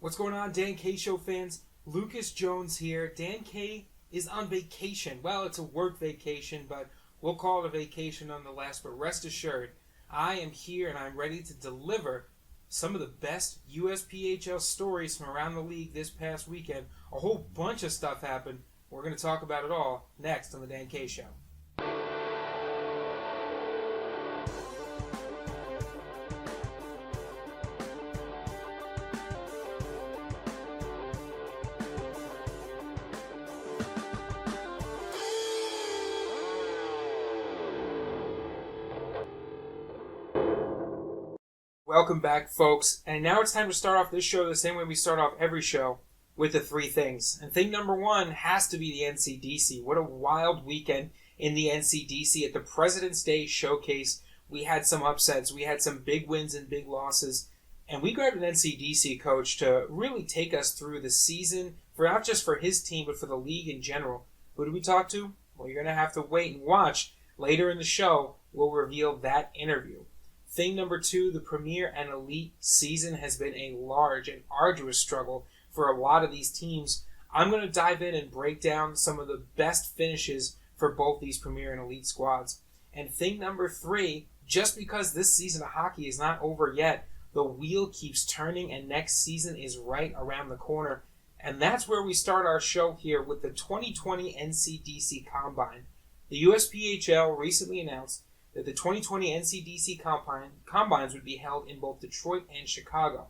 What's going on, Dan K Show fans? Lucas Jones here. Dan K is on vacation. Well, it's a work vacation, but we'll call it a vacation nonetheless. But rest assured, I am here and I'm ready to deliver some of the best USPHL stories from around the league this past weekend. A whole bunch of stuff happened. We're going to talk about it all next on the Dan K Show. Welcome back, folks. And now it's time to start off this show the same way we start off every show, with the three things. And thing number one has to be the NCDC. What a wild weekend in the NCDC at the President's Day Showcase. We had some upsets. We had some big wins and big losses. And we grabbed an NCDC coach to really take us through the season, for not just for his team, but for the league in general. Who did we talk to? Well, you're going to have to wait and watch. Later in the show, we'll reveal that interview. Thing number two, the Premier and Elite season has been a large and arduous struggle for a lot of these teams. I'm going to dive in and break down some of the best finishes for both these Premier and Elite squads. And thing number three, just because this season of hockey is not over yet, the wheel keeps turning and next season is right around the corner. And that's where we start our show here with the 2020 NCDC Combine. The USPHL recently announced that the 2020 NCDC Combines would be held in both Detroit and Chicago.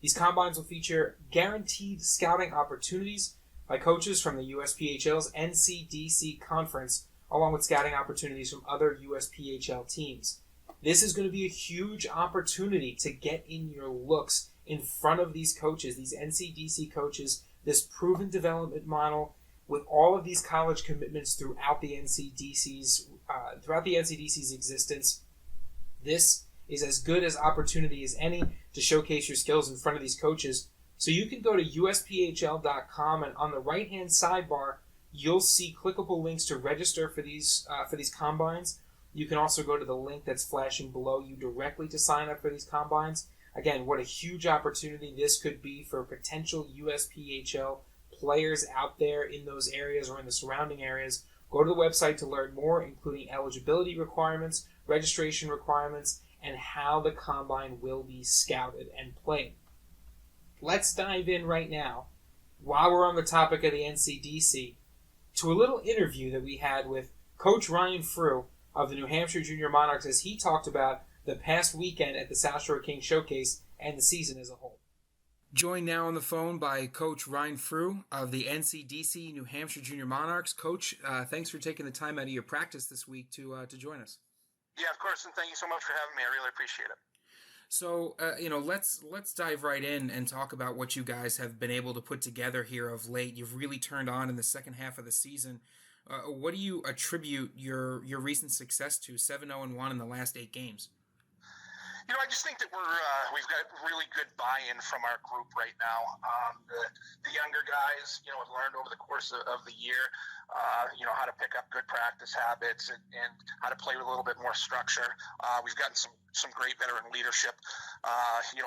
These Combines will feature guaranteed scouting opportunities by coaches from the USPHL's NCDC Conference, along with scouting opportunities from other USPHL teams. This is going to be a huge opportunity to get in your looks in front of these coaches, these NCDC coaches, this proven development model with all of these college commitments throughout the NCDC's existence. This is as good as opportunity as any to showcase your skills in front of these coaches. So you can go to USPHL.com, and on the right-hand sidebar, you'll see clickable links to register for these combines. You can also go to the link that's flashing below you directly to sign up for these combines. Again, what a huge opportunity this could be for potential USPHL players out there in those areas or in the surrounding areas. Go to the website to learn more, including eligibility requirements, registration requirements, and how the combine will be scouted and played. Let's dive in right now, while we're on the topic of the NCDC, to a little interview that we had with Coach Ryan Frew of the New Hampshire Junior Monarchs as he talked about the past weekend at the South Shore King Showcase and the season as a whole. Joined now on the phone by Coach Ryan Frew of the NCDC New Hampshire Junior Monarchs. Coach, thanks for taking the time out of your practice this week to join us. Yeah, of course, and thank you so much for having me. I really appreciate it. So, let's dive right in and talk about what you guys have been able to put together here of late. You've really turned on in the second half of the season. What do you attribute your recent success to? 7-0-1 in the last 8 games. I just think that we've got really good buy-in from our group right now. The younger guys, have learned over the course of the year, how to pick up good practice habits and how to play with a little bit more structure. We've gotten some great veteran leadership,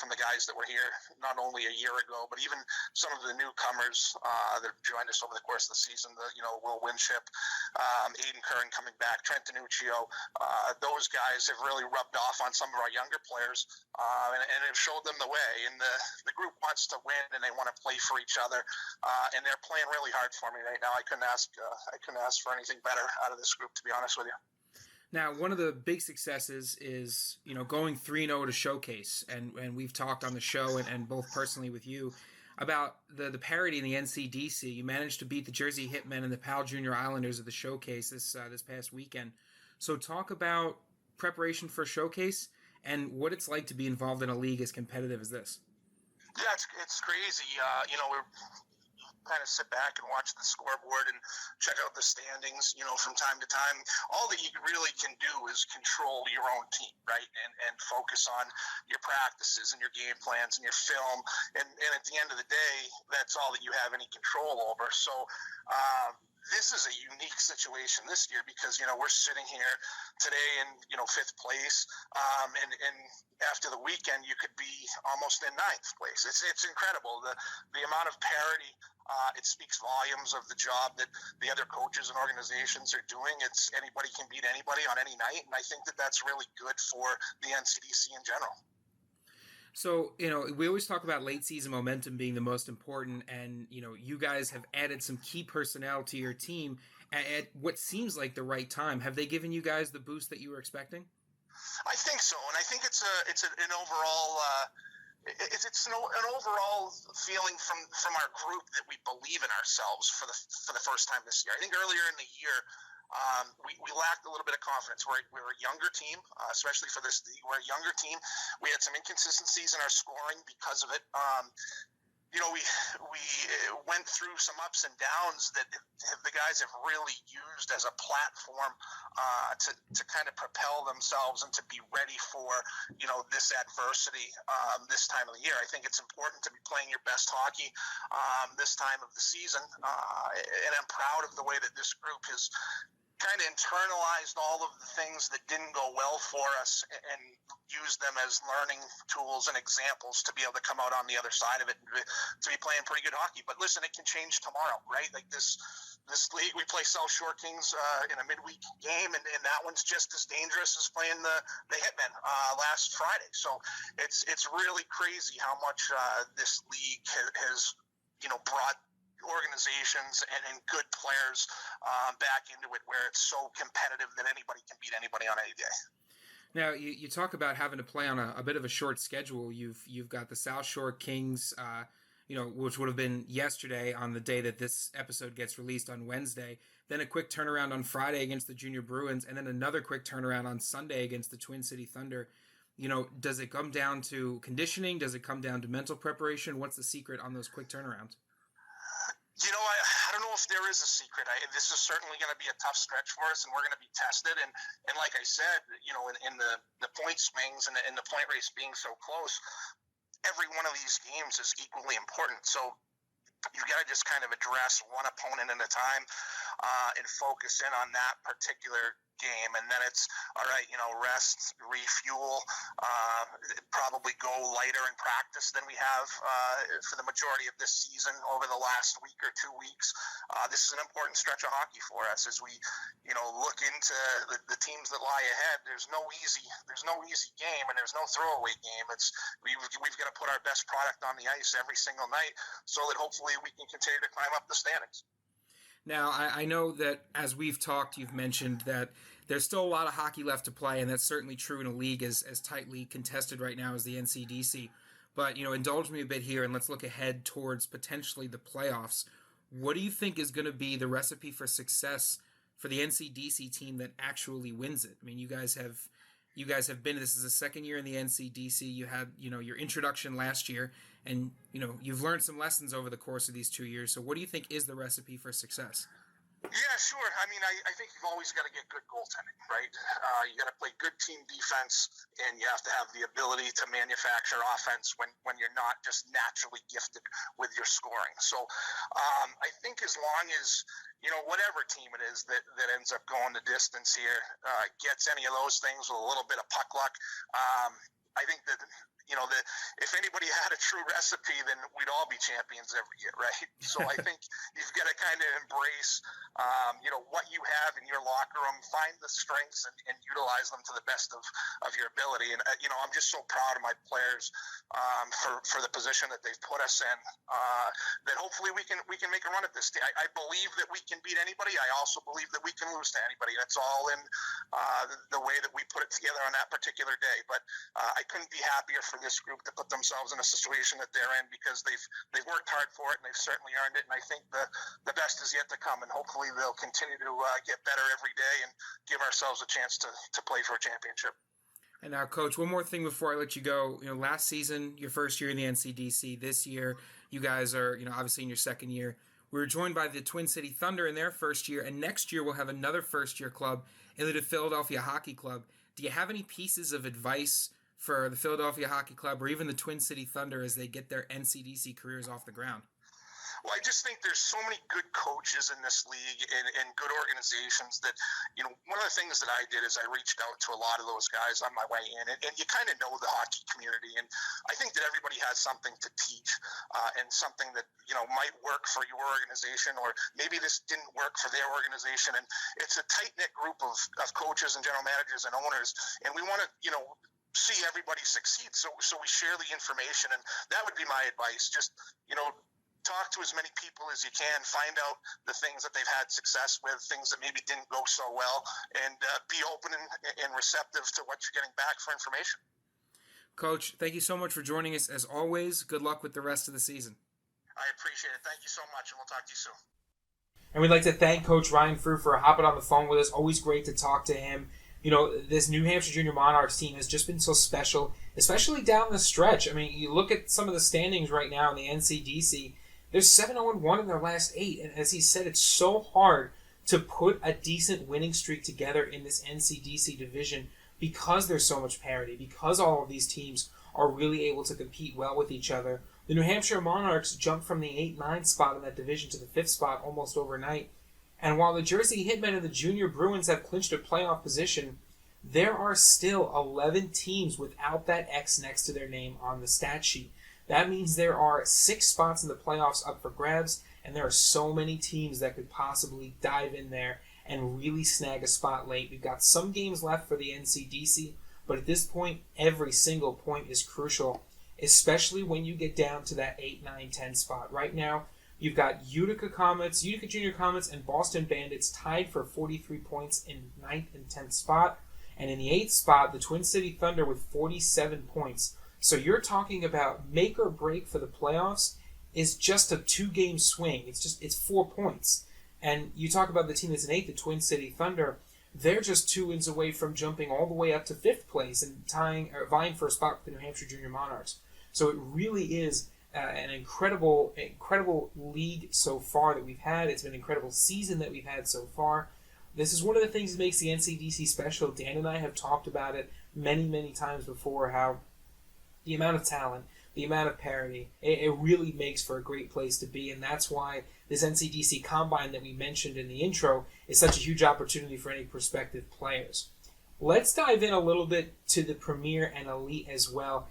from the guys that were here not only a year ago, but even some of the newcomers that have joined us over the course of the season. Will Winship, Aiden Curran coming back, Trent Danuccio. Those guys have really rubbed off on some of our younger players, and have showed them the way. And the group wants to win, and they want to play for each other, and they're playing really hard for me right now. I couldn't ask for anything better out of this group, to be honest with you. Now, one of the big successes is, going 3-0 to Showcase, and we've talked on the show and both personally with you about the parity in the NCDC. You managed to beat the Jersey Hitmen and the Pal Junior Islanders at the Showcase this past weekend. So talk about preparation for Showcase and what it's like to be involved in a league as competitive as this. Yeah, it's crazy. kind of sit back and watch the scoreboard and check out the standings, from time to time. All that you really can do is control your own team, right? And focus on your practices and your game plans and your film. And at the end of the day, that's all that you have any control over. So, this is a unique situation this year because, we're sitting here today in, fifth place. And after the weekend, you could be almost in ninth place. It's incredible. The amount of parity, it speaks volumes of the job that the other coaches and organizations are doing. It's anybody can beat anybody on any night. And I think that that's really good for the NCDC in general. So, we always talk about late season momentum being the most important, and, you guys have added some key personnel to your team at what seems like the right time. Have they given you guys the boost that you were expecting? I think so, and I think it's an overall an overall feeling from our group that we believe in ourselves for the first time this year. I think earlier in the year, we lacked a little bit of confidence. We're a younger team, especially for this league. We're a younger team. We had some inconsistencies in our scoring because of it. We went through some ups and downs that the guys have really used as a platform to kind of propel themselves and to be ready for, this adversity this time of the year. I think it's important to be playing your best hockey this time of the season. And I'm proud of the way that this group has kind of internalized all of the things that didn't go well for us and used them as learning tools and examples to be able to come out on the other side of it and to be playing pretty good hockey. But listen, it can change tomorrow, right? Like this league, we play South Shore Kings in a midweek game, and that one's just as dangerous as playing the Hitmen last Friday. So it's really crazy how much this league has brought organizations and good players back into it, where it's so competitive that anybody can beat anybody on any day. Now, you talk about having to play on a bit of a short schedule. You've got the South Shore Kings, which would have been yesterday on the day that this episode gets released on Wednesday. Then a quick turnaround on Friday against the Junior Bruins, and then another quick turnaround on Sunday against the Twin City Thunder. Does it come down to conditioning? Does it come down to mental preparation? What's the secret on those quick turnarounds? I don't know if there is a secret. This is certainly going to be a tough stretch for us, and we're going to be tested. And like I said, in the point swings and the point race being so close, every one of these games is equally important. So you've got to just kind of address one opponent at a time and focus in on that particular game. And then it's all right, rest, refuel, probably go lighter in practice than we have for the majority of this season over the last week or 2 weeks. This is an important stretch of hockey for us as we look into the teams that lie ahead. There's no easy game, and there's no throwaway game. We've got to put our best product on the ice every single night so that hopefully we can continue to climb up the standings. Now, I know that as we've talked, you've mentioned that there's still a lot of hockey left to play, and that's certainly true in a league as tightly contested right now as the NCDC. But, indulge me a bit here, and let's look ahead towards potentially the playoffs. What do you think is going to be the recipe for success for the NCDC team that actually wins it? I mean, you guys have been, this is the second year in the NCDC. You had, your introduction last year, and, you've learned some lessons over the course of these 2 years. So what do you think is the recipe for success? Yeah, sure. I mean, I think you've always got to get good goaltending, right? You got to play good team defense, and you have to have the ability to manufacture offense when you're not just naturally gifted with your scoring. So I think as long as, whatever team it is that ends up going the distance here gets any of those things with a little bit of puck luck, I think that if anybody had a true recipe, then we'd all be champions every year, right? So I think you've got to kind of embrace, what you have in your locker room, find the strengths and utilize them to the best of your ability. And, I'm just so proud of my players for the position that they've put us in, that hopefully we can make a run at this. I believe that we can beat anybody. I also believe that we can lose to anybody. That's all in the way that we put it together on that particular day. But I couldn't be happier for this group to put themselves in a situation that they're in, because they've worked hard for it, and they've certainly earned it. And I think the best is yet to come, and hopefully they'll continue to get better every day and give ourselves a chance to play for a championship. And now, Coach, one more thing before I let you go. Last season, your first year in the NCDC. This year, you guys are, obviously in your second year. We were joined by the Twin City Thunder in their first year, and next year we'll have another first-year club in the Philadelphia Hockey Club. Do you have any pieces of advice for the Philadelphia Hockey Club or even the Twin City Thunder as they get their NCDC careers off the ground? Well, I just think there's so many good coaches in this league and good organizations that, one of the things that I did is I reached out to a lot of those guys on my way in, and you kind of know the hockey community, and I think that everybody has something to teach and something that, might work for your organization, or maybe this didn't work for their organization, and it's a tight-knit group of coaches and general managers and owners, and we want to, see everybody succeed, so we share the information, and that would be my advice. Just, talk to as many people as you can, find out the things that they've had success with, things that maybe didn't go so well, and be open and receptive to what you're getting back for information. Coach, thank you so much for joining us. As always, good luck with the rest of the season. I appreciate it. Thank you so much, and we'll talk to you soon. And we'd like to thank Coach Ryan Frew for hopping on the phone with us. Always great to talk to him. This New Hampshire Junior Monarchs team has just been so special, especially down the stretch. I mean, you look at some of the standings right now in the NCDC. They're 7-0-1 in their last 8, and as he said, it's so hard to put a decent winning streak together in this NCDC division because there's so much parity, because all of these teams are really able to compete well with each other. The New Hampshire Monarchs jumped from the 8-9 spot in that division to the 5th spot almost overnight, and while the Jersey Hitmen and the Junior Bruins have clinched a playoff position, there are still 11 teams without that X next to their name on the stat sheet. That means there are 6 spots in the playoffs up for grabs, and there are so many teams that could possibly dive in there and really snag a spot late. We've got some games left for the NCDC, but at this point, every single point is crucial, especially when you get down to that 8, 9, 10 spot. Right now, you've got Utica Junior Comets, and Boston Bandits tied for 43 points in 9th and 10th spot, and in the 8th spot, the Twin City Thunder with 47 points. So you're talking about make or break for the playoffs is just a 2-game swing. It's 4 points. And you talk about the team that's in 8th, the Twin City Thunder, they're just 2 wins away from jumping all the way up to 5th place and vying for a spot with the New Hampshire Junior Monarchs. So it really is an incredible league so far that we've had. It's been an incredible season that we've had so far. This is one of the things that makes the NCDC special. Dan and I have talked about it many, many times before, how the amount of talent, the amount of parity, it really makes for a great place to be, and that's why this NCDC Combine that we mentioned in the intro is such a huge opportunity for any prospective players. Let's dive in a little bit to the Premier and Elite as well.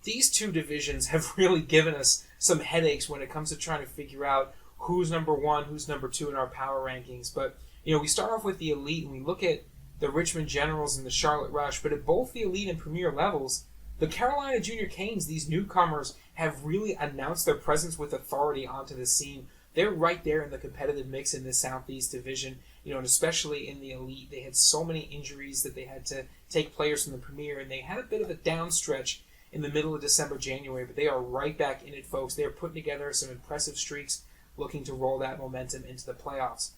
These 2 divisions have really given us some headaches when it comes to trying to figure out who's number 1, who's number 2 in our power rankings. But, we start off with the Elite, and we look at the Richmond Generals and the Charlotte Rush, but at both the Elite and Premier levels, the Carolina Junior Canes, these newcomers, have really announced their presence with authority onto the scene. They're right there in the competitive mix in the Southeast Division, and especially in the Elite. They had so many injuries that they had to take players from the Premier, and they had a bit of a down stretch in the middle of December, January, but they are right back in it, folks. They are putting together some impressive streaks, looking to roll that momentum into the playoffs.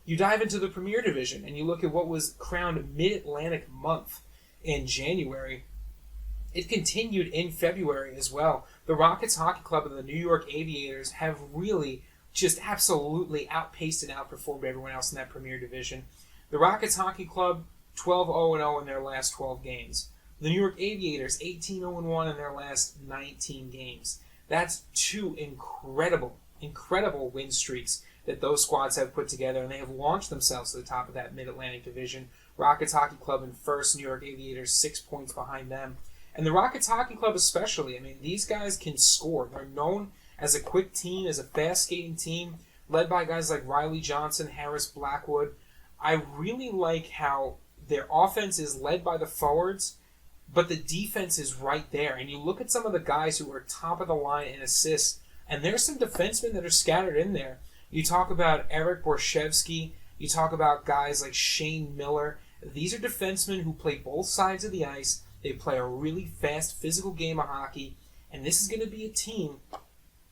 You dive into the Premier Division, and you look at what was crowned Mid-Atlantic Month in January. It continued in February as well. The Rockets Hockey Club and the New York Aviators have really just absolutely outpaced and outperformed everyone else in that Premier Division. The Rockets Hockey Club, 12-0-0 in their last 12 games. The New York Aviators, 18-0-1 in their last 19 games. That's 2 incredible win streaks that those squads have put together, and they have launched themselves to the top of that Mid-Atlantic Division. Rockets Hockey Club in first, New York Aviators 6 points behind them. And the Rockets Hockey Club especially, these guys can score. They're known as a quick team, as a fast-skating team, led by guys like Riley Johnson, Harris Blackwood. I really like how their offense is led by the forwards, but the defense is right there. And you look at some of the guys who are top of the line in assists, and there's some defensemen that are scattered in there. You talk about Eric Borshevsky. You talk about guys like Shane Miller. These are defensemen who play both sides of the ice. They play a really fast, physical game of hockey, and this is going to be a team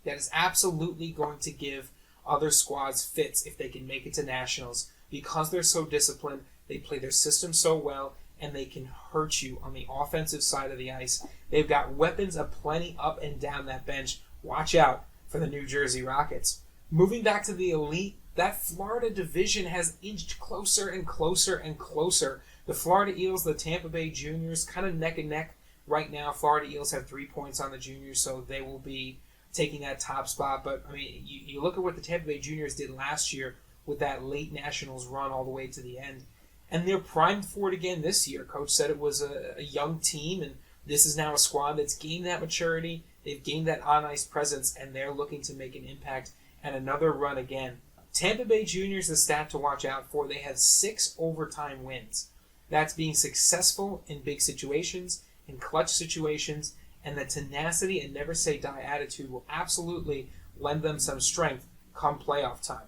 that is absolutely going to give other squads fits if they can make it to nationals, because they're so disciplined, they play their system so well, and they can hurt you on the offensive side of the ice. They've got weapons aplenty up and down that bench. Watch out for the New Jersey Rockets. Moving back to the elite, that Florida division has inched closer and closer and closer. The Florida Eels, the Tampa Bay Juniors, kind of neck and neck right now. Florida Eels have 3 points on the Juniors, so they will be taking that top spot. But, I mean, you look at what the Tampa Bay Juniors did last year with that late Nationals run all the way to the end. And they're primed for it again this year. Coach said it was a young team, and this is now a squad that's gained that maturity. They've gained that on-ice presence, and they're looking to make an impact and another run again. Tampa Bay Juniors, the stat to watch out for, they have 6 overtime wins. That's being successful in big situations, in clutch situations, and the tenacity and never say die attitude will absolutely lend them some strength come playoff time.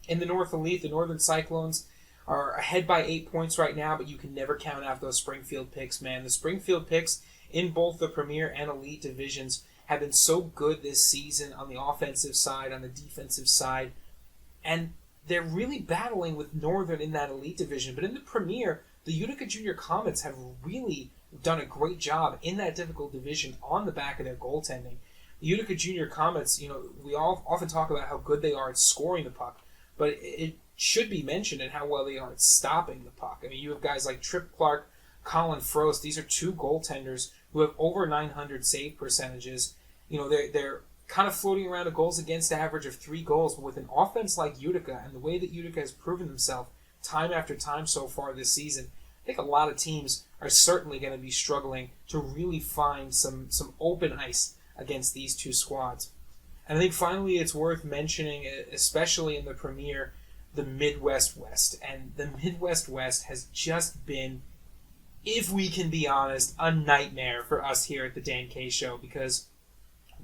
In the North Elite, the Northern Cyclones are ahead by 8 points right now, but you can never count out those Springfield picks, man. The Springfield picks in both the Premier and Elite divisions have been so good this season on the offensive side, on the defensive side, and they're really battling with Northern in that Elite division. But in the Premier, the Utica Junior Comets have really done a great job in that difficult division on the back of their goaltending. The Utica Junior Comets, we all often talk about how good they are at scoring the puck, but it should be mentioned at how well they are at stopping the puck. I mean, you have guys like Tripp Clark, Colin Frost. These are 2 goaltenders who have over 900 save percentages. They're kind of floating around a goals against average of 3 goals, but with an offense like Utica and the way that Utica has proven themselves time after time so far this season, I think a lot of teams are certainly going to be struggling to really find some open ice against these 2 squads. And I think finally it's worth mentioning, especially in the Premier, the Midwest West. And the Midwest West has just been, if we can be honest, a nightmare for us here at the Dan K Show, because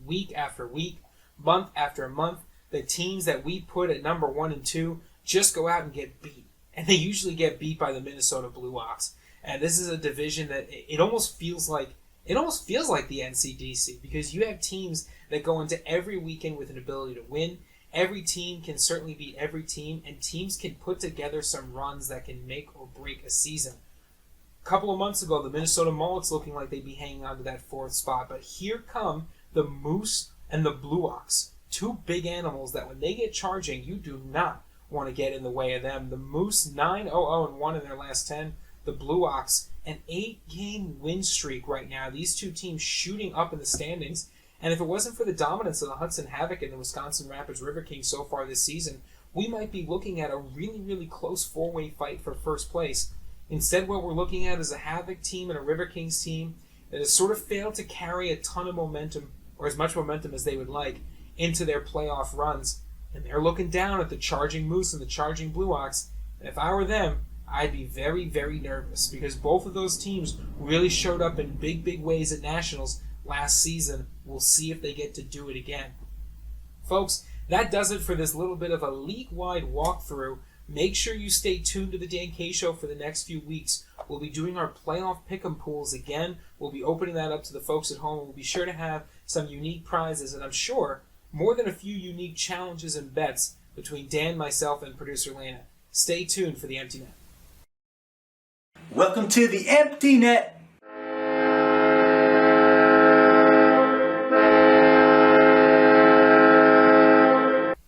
week after week, month after month, the teams that we put at number 1 and 2 just go out and get beat. And they usually get beat by the Minnesota Blue Ox. And this is a division that it almost feels like the NCDC, because you have teams that go into every weekend with an ability to win. Every team can certainly beat every team, and teams can put together some runs that can make or break a season. A couple of months ago, the Minnesota Mullets looking like they'd be hanging on to that 4th spot, but here come the Moose and the Blue Ox, 2 big animals that when they get charging, you do not want to get in the way of them. The Moose 9-0-1 in their last 10. The Blue Ox, an 8-game win streak right now. These 2 teams shooting up in the standings. And if it wasn't for the dominance of the Hudson Havoc and the Wisconsin Rapids River Kings so far this season, we might be looking at a really, really close 4-way fight for first place. Instead, what we're looking at is a Havoc team and a River Kings team that has sort of failed to carry a ton of momentum, or as much momentum as they would like, into their playoff runs. And they're looking down at the charging Moose and the charging Blue Ox. And if I were them, I'd be very, very nervous, because both of those teams really showed up in big, big ways at Nationals last season. We'll see if they get to do it again. Folks, that does it for this little bit of a league-wide walkthrough. Make sure you stay tuned to the Dan K Show for the next few weeks. We'll be doing our playoff pick'em pools again. We'll be opening that up to the folks at home. We'll be sure to have some unique prizes, and I'm sure more than a few unique challenges and bets between Dan, myself, and producer Lana. Stay tuned for the Empty Net. Welcome to the Empty Net.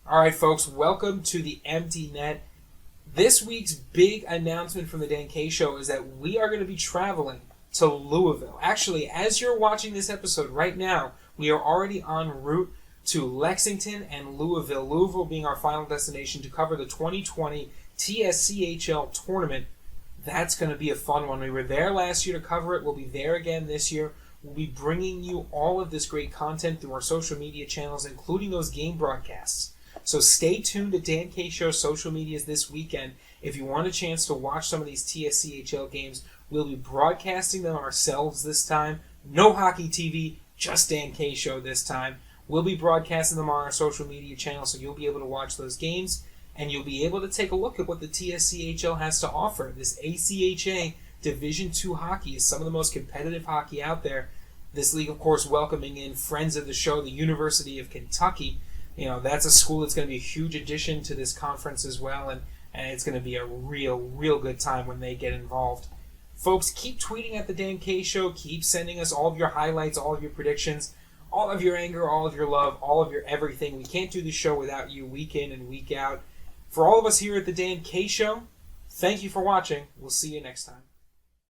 All right, folks, welcome to the Empty Net. This week's big announcement from the Dan K Show is that we are going to be traveling to Louisville. Actually, as you're watching this episode right now, we are already en route to Lexington and Louisville. Louisville being our final destination to cover the 2020 TSCHL tournament. That's going to be a fun one. We were there last year to cover it. We'll be there again this year. We'll be bringing you all of this great content through our social media channels, including those game broadcasts. So stay tuned to Dan K Show social medias this weekend. If you want a chance to watch some of these TSCHL games, we'll be broadcasting them ourselves this time. No hockey TV, just Dan K Show this time. We'll be broadcasting them on our social media channel, so you'll be able to watch those games, and you'll be able to take a look at what the TSCHL has to offer. This ACHA Division II hockey is some of the most competitive hockey out there. This league, of course, welcoming in friends of the show, the University of Kentucky. You know, that's a school that's going to be a huge addition to this conference as well, and it's going to be a real good time when they get involved. Folks, keep tweeting at the Dan K Show. Keep sending us all of your highlights, all of your predictions. all of your anger, all of your love, all of your everything. We can't do the show without you week in and week out. For all of us here at the Dan K Show, thank you for watching. We'll see you next time.